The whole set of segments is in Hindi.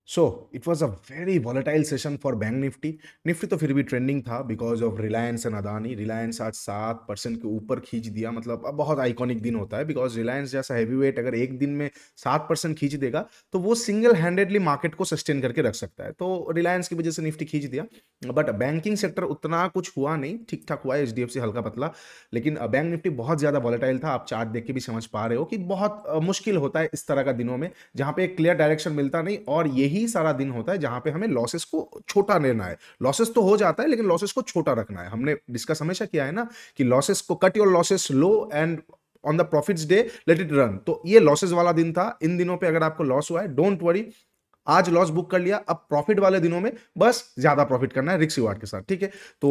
So it was a very volatile session for bank Nifty. Nifty तो फिर भी ट्रेंडिंग था because of Reliance and Adani. Reliance आज 7% के ऊपर खींच दिया, मतलब अब बहुत आइकॉनिक दिन होता है बिकॉज रिलायंस जैसा हैवी वेट अगर एक दिन में 7% खींच देगा तो वो सिंगल हैंडेडली मार्केट को सस्टेन करके रख सकता है। तो रिलायंस की वजह से निफ्टी खींच दिया, बट बैंकिंग सेक्टर उतना कुछ हुआ नहीं, ठीक ठाक हुआ है, एचडीएफसी हल्का पतला। लेकिन बैंक निफ्टी बहुत ज्यादा वॉलेटाइल था। आप चार्ट देख के भी समझ पा रहे हो कि बहुत मुश्किल होता है इस तरह का दिनों में जहां पे एक क्लियर डायरेक्शन मिलता नहीं, और यही सारा दिन होता है जहां पे हमें लॉसेस को छोटा लेना है। लॉसेस तो हो जाता है लेकिन लॉसेस को छोटा रखना है। हमने डिस्कस हमेशा किया है ना कि लॉसेस को cut your losses low and on the profits day let it run. तो ये लॉसेस वाला दिन था। इन दिनों पे अगर आपको लॉस हुआ है डोंट वरी, आज लॉस बुक कर लिया, अब प्रॉफिट वाले दिनों में बस ज्यादा प्रॉफिट करना है रिस्क रिवार्ड के साथ, ठीक है। तो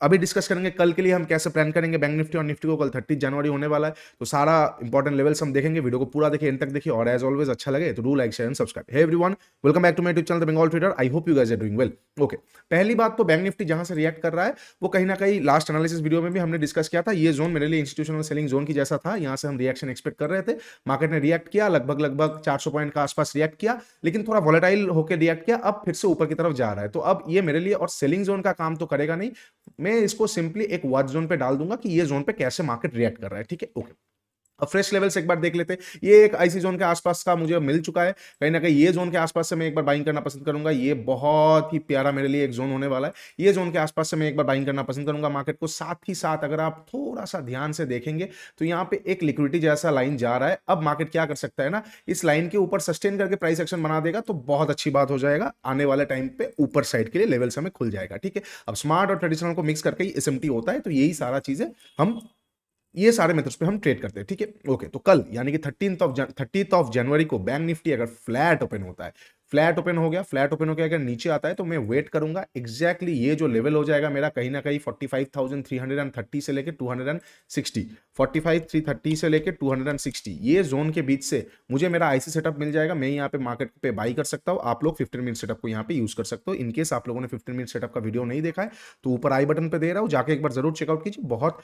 अभी डिस्कस करेंगे कल के लिए हम कैसे प्लान करेंगे बैंक निफ्टी और निफ्टी को। कल 30 जनवरी होने वाला है, तो सारा इंपॉर्टेंट लेवल्स हम देखेंगे। वीडियो को पूरा देखिए, एंड तक देखिए, और एज ऑलवेज अच्छा लगे तो do like share and subscribe. Hey everyone, welcome back to my YouTube channel the Bengal trader. I hope you guys are doing well. Okay, पहली बात तो बैंक निफ्टी जहां से रिएक्ट कर रहा है वो कहीं ना कहीं लास्ट एनालिसिस वीडियो में भी हमने डिस्कस किया था। ये जोन मेरे लिए इंस्टीट्यूशनल सेलिंग जोन की जैसा था, यहां से हम रिएक्शन एक्सपेक्ट कर रहे थे। मार्केट ने रिएक्ट किया, लगभग 400 पॉइंट का आसपास रिएक्ट किया, लेकिन थोड़ा वॉलेटाइल होकर रिएक्ट किया। अब फिर से ऊपर की तरफ जा रहा है, तो अब ये मेरे लिए और सेलिंग जोन का काम तो करेगा नहीं। मैं इसको सिंपली एक वॉच जोन पे डाल दूंगा कि ये जोन पे कैसे मार्केट रिएक्ट कर रहा है, ठीक है। ओके, अब फ्रेश लेवल से एक बार देख लेते हैं। ये एक आईसी जोन के आसपास का मुझे मिल चुका है, कहीं ना कहीं ये जोन के आसपास से मैं एक बार बाइंग करना पसंद करूंगा। ये बहुत ही प्यारा मेरे लिए एक जोन होने वाला है। ये जोन के आसपास से मैं एक बार बाइंग करना पसंद करूंगा मार्केट को। साथ ही साथ अगर आप थोड़ा सा ध्यान से देखेंगे तो यहाँ पे एक लिक्विडिटी जैसा लाइन जा रहा है। अब मार्केट क्या कर सकता है ना, इस लाइन के ऊपर सस्टेन करके प्राइस एक्शन बना देगा तो बहुत अच्छी बात हो जाएगा। आने वाले टाइम पे ऊपर साइड के लिए लेवल्स हमें खुल जाएगा, ठीक है। अब स्मार्ट और ट्रेडिशनल को मिक्स करके ही एसएमटी होता है, तो यही सारा चीजें हम ये सारे मेथड्स पे हम ट्रेड करते हैं, ठीक है। ओके, तो कल यानी कि 30 जनवरी को बैंक निफ्टी अगर फ्लैट ओपन होता है, फ्लैट ओपन हो गया, फ्लैट ओपन हो गया, अगर नीचे आता है तो मैं वेट करूंगा एग्जैक्टली ये जो लेवल हो जाएगा मेरा कहीं ना कहीं 45,330 से लेके 260, 45,330 से लेके 260, ये जोन के बीच से मुझे मेरा आईसी सेटअप मिल जाएगा। मैं यहाँ पे मार्केट पे बाई कर सकता हूँ। आप लोग 15 मिनट सेटअप को यहाँ पे यूज कर सकते हो। इनकेस आप लोगों ने 15 मिनट सेटअप का वीडियो नहीं देखा है तो ऊपर आई बटन पे दे रहा हूँ, जाके एक बार जरूर चेकआउट कीजिए। बहुत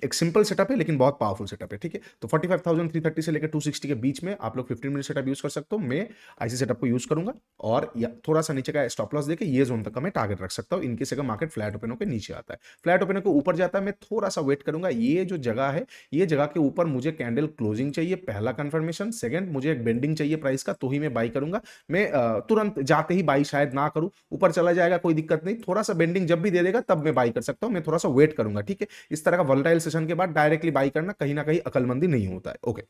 एक सिंपल सेटअप है लेकिन बहुत पावरफुल सेटअप है, ठीक है। तो 45,330 से लेकर 260 के बीच में आप लोग 15 मिनट सेटअप यूज कर सकते हो। मैं आईसी सेटअप को यूज करूंगा और थोड़ा सा नीचे का स्टॉप लॉस देके ये जोन तक का मैं टारगेट रख सकता हूं। इनकेस अगर मार्केट फ्लैट ओपन होकर नीचे आता है, फ्लैट ओपन होकर ऊपर जाता है, मैं थोड़ा सा वेट करूंगा। ये जो जगह है, ये जगह के ऊपर मुझे कैंडल क्लोजिंग चाहिए, पहला कंफर्मेशन। सेकंड, मुझे एक बेंडिंग चाहिए प्राइस का, तो ही मैं बाई करूंगा। मैं तुरंत जाते ही बाई शायद ना करूं, ऊपर चला जाएगा कोई दिक्कत नहीं, थोड़ा सा बेंडिंग जब भी दे देगा तब मैं बाई कर सकता हूं। मैं थोड़ा सा वेट करूंगा, ठीक है। इस तरह का वोलेटाइल सेशन के बाद डायरेक्टली बाई करना कहीं ना कहीं अकलमंदी नहीं होता है। ओके,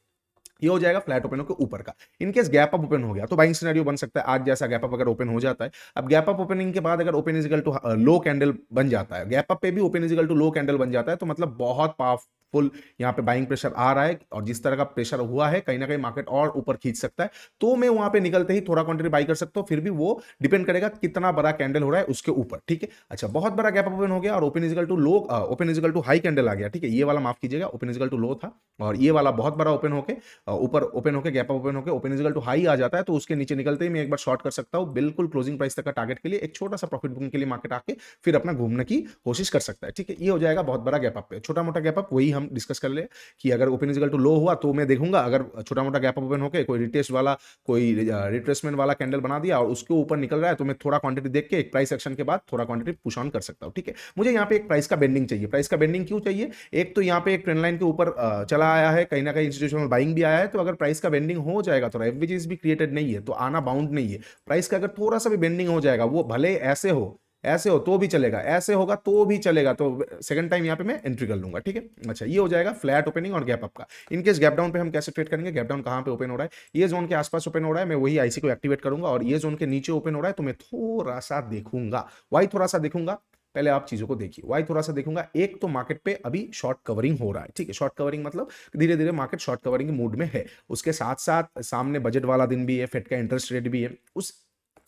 ये हो जाएगा फ्लैट ओपन होकर ऊपर का। इनकेस गैप अप ओपन हो गया तो बाइंग सिनेरियो बन सकता है आज जैसा गैप अप अगर ओपन हो जाता है। अब गैप अप ओपनिंग के बाद अगर open equal to low candle बन जाता है, गैप अप पे भी open equal to low candle बन जाता है, तो मतलब बहुत पावरफुल यहाँ पे बाइंग प्रेशर आ रहा है। और जिस तरह का प्रेशर हुआ है कहीं ना कहीं मार्केट और ऊपर खींच सकता है, तो मैं वहां पे निकलते ही थोड़ा क्वांटिटी बाई कर सकता हूँ। फिर भी वो डिपेंड करेगा कितना बड़ा कैंडल हो रहा है उसके ऊपर, ठीक है। अच्छा, बहुत बड़ा गैप ओपन हो गया और open equal to low, open equal to high candle आ गया, ठीक है। ये वाला माफ कीजिएगा, ओपन इजिकल टू लो था और ये वाला बहुत बड़ा ओपन होके ऊपर ओपन होकर गैप ओपन होकर ओपन इजिकल टू हाई आ जाता है, तो उसके नीचे निकलते ही मैं एक बार शॉर्ट कर सकता हूं बिल्कुल क्लोजिंग प्राइस तक का टारगेट के लिए। एक छोटा सा प्रॉफिट बुकिंग के लिए मार्केट आके फिर अपना घूमने की कोशिश कर सकता है, ठीक है। ये हो जाएगा बहुत बड़ा गैप अप पे। छोटा मोटा गैप अप वही हम डिस्कस कर ले कि अगर ओपन इजिकल टू लो हुआ तो मैं देखूंगा, अगर छोटा मोटा गैप ओपन होकर कोई रिटेस्ट वाला, कोई रिट्रेसमेंट वाला कैंडल बना दिया और उसके ऊपर निकल रहा है तो मैं थोड़ा क्वांटिटी देख के एक प्राइस एक्शन के बाद थोड़ा क्वांटिटी पुश ऑन कर सकता हूं, ठीक है। मुझे यहाँ पे एक प्राइस का बेंडिंग चाहिए। प्राइस का बेंडिंग क्यों चाहिए? एक तो यहाँ पे एक ट्रेंड लाइन के ऊपर चला आया है, कहीं ना कहीं इंस्टीट्यूशनल बाइंग भी आया है, तो अगर प्राइस का बेंडिंग हो जाएगा, तो एफवीजीएस भी क्रिएटेड नहीं है तो आना बाउंड नहीं है। प्राइस का अगर थोड़ा सा भी बेंडिंग हो जाएगा, वो भले ऐसे हो तो भी चलेगा, ऐसे होगा तो भी चलेगा, तो सेकंड टाइम यहाँ पे मैं एंट्री कर लूंगा, ठीक है। अच्छा, ये हो जाएगा फ्लैट ओपनिंग और गैप अप का। इनकेस गैप डाउन पे हम कैसे ट्रेड करेंगे? गैप डाउन कहां पे ओपन हो रहा है? ये जोन के आसपास ओपन हो रहा है, मैं वही आईसी को एक्टिवेट करूंगा। और ये जोन के नीचे ओपन हो रहा है तो मैं थोड़ा सा देखूंगा। वाई थोड़ा सा देखूंगा? पहले आप चीजों को देखिए, वाई थोड़ा सा देखूंगा। एक तो मार्केट पे अभी शॉर्ट कवरिंग हो रहा है, ठीक है। शॉर्ट कवरिंग मतलब धीरे धीरे मार्केट शॉर्ट कवरिंग मूड में है। उसके साथ साथ सामने बजट वाला दिन भी है, फेड का इंटरेस्ट रेट भी है। उस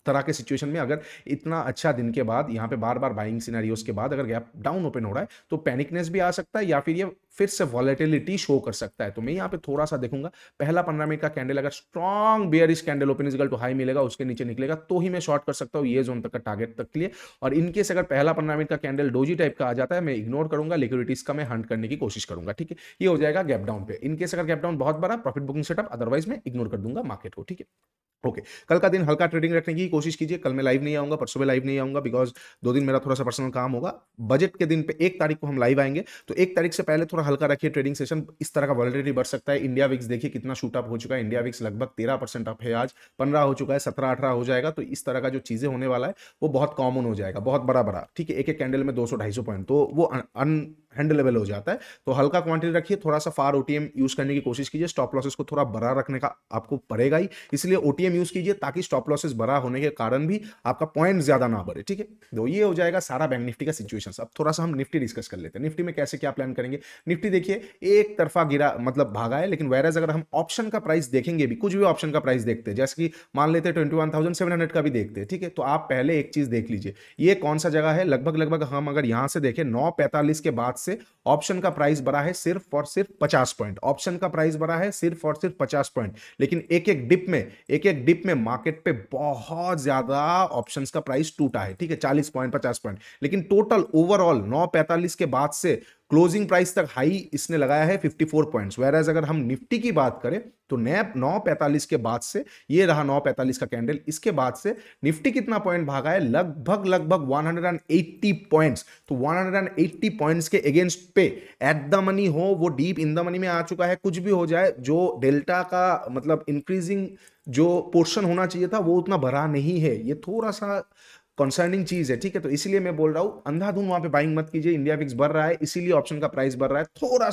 तरह के सिचुएशन में अगर इतना अच्छा दिन के बाद यहाँ पे बार बार बाइंग सिनेरियोस के बाद अगर गैप डाउन ओपन हो रहा है तो पैनिकनेस भी आ सकता है, या फिर ये फिर से वॉलेटिलिटी शो कर सकता है। तो मैं यहाँ पे थोड़ा सा देखूंगा, पहला 15 मिनट का कैंडल अगर strong bearish candle open equal to high मिलेगा, उसके नीचे निकलेगा तो ही मैं शॉर्ट कर सकता हूँ ये जोन तक का टारगेट तक के लिए। और इनकेस अगर पहला 15 मिनट का कैंडल डोजी टाइप का आ जाता है, मैं इग्नोर करूंगा, लिक्विडिटीज का मैं हंट करने की कोशिश करूंगा, ठीक है। ये हो जाएगा गैप डाउन पे। इनकेस अगर गैप डाउन बहुत बड़ा, प्रॉफिट बुकिंग सेटअप, अदरवाइज मैं इग्नोर कर दूंगा मार्केट को, ठीक है। ओके, कल का दिन हल्का ट्रेडिंग रखने की कोशिश कीजिए। कल मैं लाइव नहीं आऊंगा, परसों में लाइव नहीं आऊंगा, बिकॉज 2 दिन मेरा थोड़ा सा पर्सनल काम होगा। बजट के दिन पे 1 तारीख को हम लाइव आएंगे, तो 1 तारीख से पहले थोड़ा हल्का रखिए ट्रेडिंग सेशन। इस तरह का वॉलेटिलिटी बढ़ सकता है। इंडिया विक्स देखिए कितना शूट अप हो चुका है। इंडिया विक्स लगभग 13% अप है, आज 15 हो चुका है, 17-18 हो जाएगा। तो इस तरह का जो चीजें होने वाला है वो बहुत कॉमन हो जाएगा, बहुत बड़ा बड़ा, ठीक है। एक एक कैंडल में 200-250 पॉइंट, तो वो अनहैंडलेबल हो जाता है। तो हल्का क्वांटिटी रखिए, थोड़ा सा फार ओटीएम यूज करने की कोशिश कीजिए। स्टॉप लॉसेस को थोड़ा बड़ा रखने का आपको पड़ेगा ही, इसलिए ओटीएम यूज कीजिए ताकि स्टॉप लॉसेस बड़ा होने के कारण भी आपका पॉइंट ज्यादा ना बढ़े, ठीक है। तो ये हो जाएगा सारा बैंक निफ्टी का सिचुएशन। अब थोड़ा सा हम निफ्टी डिस्कस कर लेते हैं। निफ्टी में कैसे क्या प्लान करेंगे। निफ्टी देखिए एक तरफा गिरा, मतलब भागा है, लेकिन वैरज अगर हम ऑप्शन का प्राइस देखेंगे भी, कुछ भी ऑप्शन का प्राइस देखते हैं, जैसे कि मान लेते हैं 21,700 का भी देखते हैं, ठीक है। तो आप पहले एक चीज देख लीजिए, ये कौन सा जगह है। लगभग लगभग हम अगर यहां से देखें 9:45 के बाद से ऑप्शन का प्राइस बढ़ा है सिर्फ और सिर्फ 50 पॉइंट। ऑप्शन का प्राइस बढ़ा है सिर्फ और सिर्फ 50 पॉइंट, लेकिन एक एक डिप में मार्केट पे बहुत ज्यादा ऑप्शंस का प्राइस टूटा है, ठीक है, 40 पॉइंट 50 पॉइंट। लेकिन टोटल ओवरऑल 9:45 के बाद से क्लोजिंग प्राइस तक हाई इसने लगाया है 54 पॉइंट्स। वेराज अगर हम निफ्टी की बात करें तो 9:45 के बाद से ये रहा 9:45 का कैंडल, इसके बाद से निफ्टी कितना पॉइंट भागा है, लगभग लगभग 180 पॉइंट्स। तो 180 पॉइंट्स के अगेंस्ट पे एट द मनी हो, वो डीप इन द मनी में आ चुका है। कुछ भी हो जाए, जो डेल्टा का मतलब इंक्रीजिंग जो पोर्शन होना चाहिए था वो उतना भरा नहीं है। ये थोड़ा सा कंसर्निंग चीज है, ठीक है। तो इसीलिए मैं बोल रहा हूं अंधाधुंध वहां पे बाइंग मत कीजिए। इंडिया विक्स बढ़ रहा है, इसीलिए ऑप्शन का प्राइस बढ़ रहा है। थोड़ा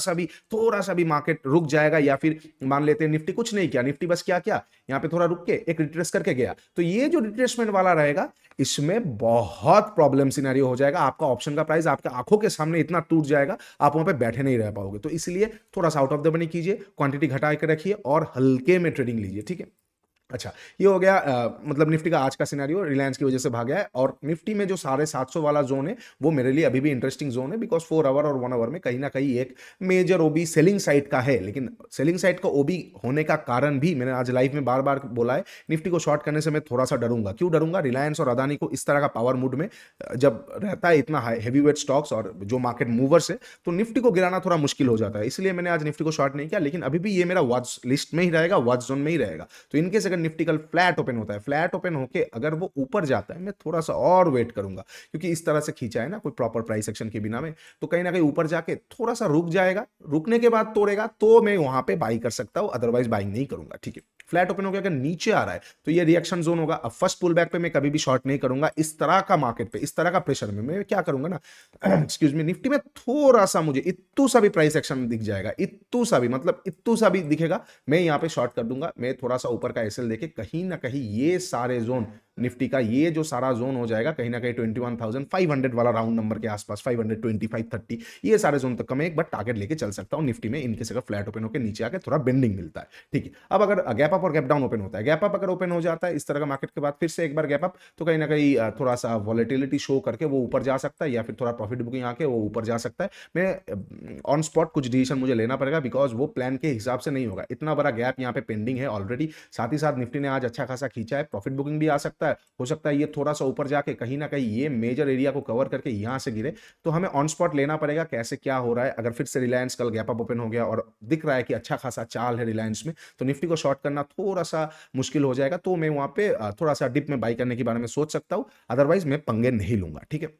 सा भी मार्केट रुक जाएगा, या फिर मान लेते हैं निफ्टी कुछ नहीं किया, निफ्टी बस क्या किया, यहाँ पे थोड़ा रुक के एक रिट्रेस करके गया, तो ये जो रिट्रेसमेंट वाला रहेगा इसमें बहुत प्रॉब्लम सिनेरियो हो जाएगा। आपका ऑप्शन का प्राइस आपके आंखों के सामने इतना टूट जाएगा, आप वहां पे बैठे नहीं रह पाओगे। तो इसलिए थोड़ा सा आउट ऑफ द मनी कीजिए, क्वांटिटी घटा के रखिए और हल्के में ट्रेडिंग लीजिए, ठीक है। अच्छा, ये हो गया मतलब निफ्टी का आज का सिनेरियो, रिलायंस की वजह से भाग गया है। और निफ्टी में जो 750 वाला जोन है वो मेरे लिए अभी भी इंटरेस्टिंग जोन है, बिकॉज 4 आवर और 1 आवर में कहीं ना कहीं एक मेजर ओबी सेलिंग साइड का है। लेकिन सेलिंग साइड का ओबी होने का कारण भी मैंने आज लाइव में बार बार बोला है, निफ्टी को शॉर्ट करने से मैं थोड़ा सा डरूंगा। क्यों डरूंगा, रिलायंस और अदानी को इस तरह का पावर मूड में जब रहता है इतना हैवी वेट स्टॉक्स और जो मार्केट मूवर्स है, तो निफ्टी को गिराना थोड़ा मुश्किल हो जाता है। इसलिए मैंने आज निफ्टी को शॉर्ट नहीं किया, लेकिन अभी भी ये मेरा वॉच लिस्ट में ही रहेगा, वॉच जोन में ही रहेगा। तो इनकेस अगर निफ्टी कल फ्लैट ओपन होता है, फ्लैट ओपन होके अगर वो ऊपर जाता है, मैं थोड़ा सा और वेट करूंगा, क्योंकि इस तरह से खींचा है ना कोई प्रॉपर प्राइस एक्शन के बिना में, तो कहीं ना कहीं ऊपर जाके थोड़ा सा रुक जाएगा, रुकने के बाद तोड़ेगा तो मैं वहां पे बाई कर सकता हूं, अदरवाइज बाइंग नहीं करूंगा, ठीक है। फ्लैट ओपन हो गया, अगर नीचे आ रहा है तो ये रिएक्शन जोन होगा। अब फर्स्ट पुल बैक पे मैं कभी भी शॉर्ट नहीं करूंगा। इस तरह का मार्केट पे, इस तरह का प्रेशर में मैं क्या करूंगा ना, एक्सक्यूज मी, निफ्टी में थोड़ा सा मुझे इत्तू सा भी प्राइस एक्शन दिख जाएगा, इत्तू सा भी, मतलब इत्तू सा भी दिखेगा, मैं यहां पे शॉर्ट कर दूंगा। मैं थोड़ा सा ऊपर का एसएल देके कहीं ना कहीं ये सारे जोन निफ्टी का, ये जो सारा जोन हो जाएगा कहीं ना कहीं 21,500 वाला राउंड नंबर के आसपास, 525, 30, ये सारे जोन तक का मैं एक बार टारगेट लेके चल सकता हूं निफ्टी में, इनकेस अगर फ्लैट ओपन होकर नीचे आके थोड़ा बेंडिंग मिलता है, ठीक है। अब अगर गैप अप और गैप डाउन ओपन होता है, गैप अप अगर ओपन हो जाता है इस तरह का मार्केट के बाद, फिर से एक बार गैप अप, तो कहीं ना कहीं थोड़ा सा वॉलेटिलिटी शो करके वो ऊपर जा सकता है, या फिर थोड़ा प्रॉफिट बुकिंग आके वो ऊपर जा सकता है। मैं ऑन स्पॉट कुछ डिसीजन मुझे लेना पड़ेगा, बिकॉज वो प्लान के हिसाब से नहीं होगा। इतना बड़ा गैप यहाँ पे पेंडिंग है ऑलरेडी, साथ ही साथ निफ्टी ने आज अच्छा खासा खींचा है, प्रॉफिट बुकिंग भी आ सकता है, हो सकता है ये थोड़ा सा ऊपर जाके कहीं ना कहीं ये मेजर एरिया को कवर करके यहां से गिरे। तो हमें ऑन स्पॉट लेना पड़ेगा कैसे क्या हो रहा है। अगर फिर से रिलायंस कल गैप अप ओपन हो गया और दिख रहा है कि अच्छा खासा चाल है रिलायंस में, तो निफ्टी को शॉर्ट करना थोड़ा सा मुश्किल हो जाएगा। तो मैं वहां पे थोड़ा सा डिप में बाई करने के बारे में सोच सकता हूं, अदरवाइज मैं पंगे नहीं लूंगा, ठीक है।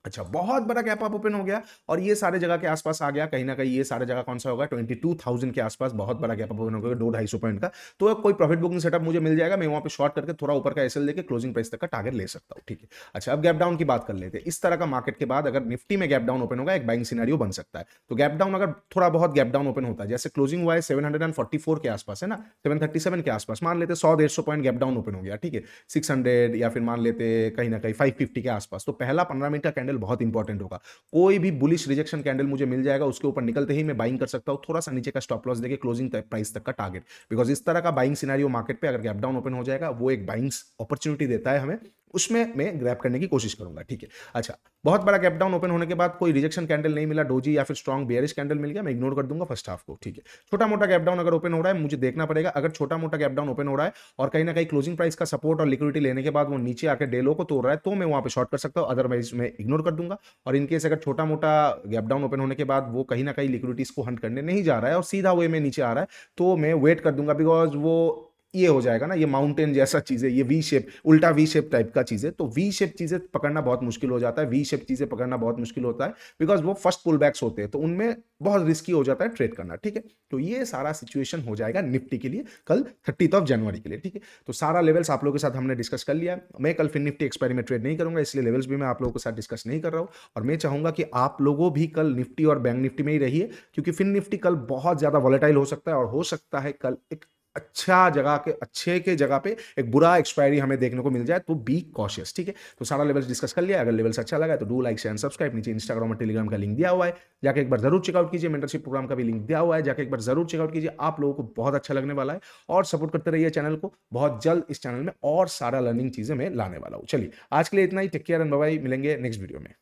अच्छा, बहुत बड़ा गैप अप ओपन हो गया और ये सारे जगह के आसपास आ गया, कहीं ना कहीं ये सारे जगह कौन सा होगा, 22,000 के आसपास बहुत बड़ा गैप अप ओपन हो गया, 200-250 पॉइंट का। तो कोई प्रॉफिट बुकिंग सेटअप मुझे मिल जाएगा, मैं वहां पे शॉर्ट करके थोड़ा ऊपर का एसएल लेके क्लोजिंग प्राइस तक का टारगेट ले सकता हूं, ठीक है। अच्छा, अब गैप डाउन की बात कर लेते हैं। इस तरह का मार्केट के बाद अगर निफ्टी में गैप डाउन ओपन होगा, एक बाइंग सिनेरियो बन सकता है। तो गैप डाउन अगर थोड़ा बहुत गैप डाउन ओपन होता है, जैसे क्लोजिंग हुआ है 744 के आसपास है ना, 737 के आसपास, मान लेते 100-150 पॉइंट गैप डाउन ओपन हो गया, ठीक है, 600 या फिर मान लेते कहीं ना कहीं 550 के आसपास, तो पहला 15 मिनट का कैंडल बहुत इंपॉर्टेंट होगा। कोई भी बुलिश रिजेक्शन कैंडल मुझे मिल जाएगा, उसके ऊपर निकलते ही मैं बाइंग कर सकता हूं, थोड़ा सा नीचे का स्टॉप लॉस देके क्लोजिंग प्राइस तक का टारगेट, बिकॉज इस तरह का बाइंग सिनेरियो मार्केट पे अगर गैप डाउन ओपन हो जाएगा, वो एक बाइंग अपॉर्चुनिटी देता है हमें उसमें मैं ग्रैब करने की कोशिश करूंगा, ठीक है। अच्छा, बहुत बड़ा गैप डाउन ओपन होने के बाद कोई रिजेक्शन कैंडल नहीं मिला, डोजी या फिर स्ट्रॉन्ग बेयरिश कैंडल मिल गया, मैं इग्नोर कर दूंगा फर्स्ट हाफ को, ठीक है। छोटा मोटा गैप डाउन अगर ओपन हो रहा है, मुझे देखना पड़ेगा। अगर छोटा मोटा गैप डाउन ओपन हो रहा है और कहीं ना कहीं क्लोजिंग प्राइस का सपोर्ट और लिक्विडिटी लेने के बाद वो नीचे आकर डे लो को तोड़ रहा है, तो मैं वहां पे शॉर्ट कर सकता हूं, अदरवाइज मैं इग्नोर कर दूंगा। और इनकेस अगर छोटा मोटा गैप डाउन ओपन होने के बाद वो कहीं ना कहीं लिक्विडिटीज को हंट करने नहीं जा रहा है और सीधा वे में नीचे आ रहा है, तो मैं वेट कर दूंगा, बिकॉज वो ये हो जाएगा ना, ये माउंटेन जैसा चीज है, ये वी शेप, उल्टा वी शेप टाइप का चीज है। तो वी शेप चीजें पकड़ना बहुत मुश्किल हो जाता है, वी शेप चीजें पकड़ना बहुत मुश्किल होता है, बिकॉज वो फर्स्ट पुल बैक्स होते हैं, तो उनमें बहुत रिस्की हो जाता है ट्रेड करना, ठीक है। तो ये सारा सिचुएशन हो जाएगा निफ्टी के लिए कल 30 जनवरी के लिए, ठीक है। तो सारा लेवल्स आप लोगों के साथ हमने डिस्कस कर लिया। मैं कल फिर निफ्टी एक्सपायरी में ट्रेड नहीं करूंगा, इसलिए लेवल्स भी मैं आप लोगों के साथ डिस्कस नहीं कर रहा हूं। और मैं चाहूंगा कि आप लोगों भी कल निफ्टी और बैंक निफ्टी में ही रहिए, क्योंकि फिर निफ्टी कल बहुत ज्यादा वॉलेटाइल हो सकता है, और हो सकता है कल एक अच्छा जगह के अच्छे के जगह पे एक बुरा एक्सपायरी हमें देखने को मिल जाए, तो बी कॉशियस, ठीक है। तो सारा लेवल्स डिस्कस कर लिया। अगर लेवल्स अच्छा लगा तो do like share and subscribe. नीचे इंस्टाग्राम और टेलीग्राम का लिंक दिया हुआ है, जाके एक बार जरूर चेकआउट कीजिए। मेंटरशिप प्रोग्राम का भी लिंक दिया हुआ है, जाके एक बार जरूर चेकआउट कीजिए। आप लोगों को बहुत अच्छा लगने वाला है, और सपोर्ट करते रहिए चैनल को। बहुत जल्द इस चैनल में और सारा लर्निंग चीजें मैं लाने वाला हूं। चलिए आज के लिए इतना ही। Take care and bye bye. मिलेंगे नेक्स्ट वीडियो में।